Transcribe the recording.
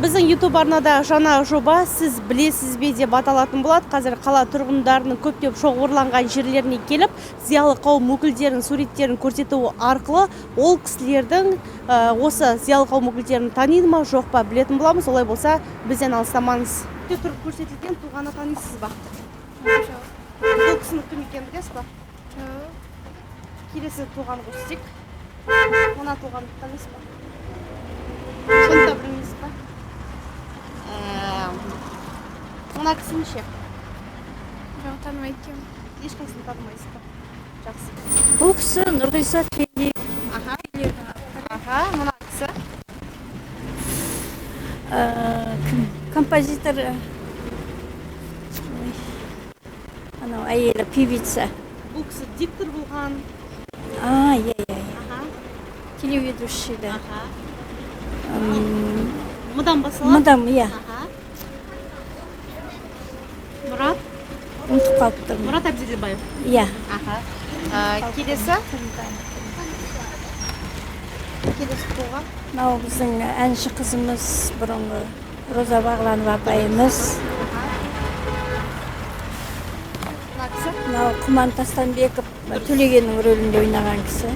Біздің YouTube арнада жаңа жоба сіз білесіз бе деп аталатын болады. Қазір қала тұрғындарының көптеп шоғырланған жерлеріне келіп, зиялы қауым өкілдерінің суреттерін көрсету арқылы ол кісілердің осы зиялы қауым өкілдерін таниды ма, жоқ па білетін боламыз. Олай болса, бізден алыстамаңыз. Тұрып көрсетілген тұлғаны танисыз ба? Бұл кісінің кім екенін білесіз ба? Келесі тұлғаны көрсетейік. Мына тұлғаны танисыз ба? Соны да білмейсіз ба? Мына кісіні ше? Жоқ, танымайды екенмін. Ешқайсысын танымайсыз ба? Жақсы. Бұл кісі Нұрғиса Тілендиев. Мына кісі? Кім? Композитор. Анау әйелі певица. Бұл кісі диктор болған. Иә. Телеведущий да. Мұдан басалады? Мадам, иә. Мұрат? Ұмытып қалыптым. Мұрат Әбділбаев. Иә. Келесі? Келесі тұлға? Мынау біздің әнші қызымыз, бұрынғы Роза Бағланова апайымыз. Мына кісі? Мынау Құман Тастанбеков Төлегеннің рөлінде ойнаған кісі.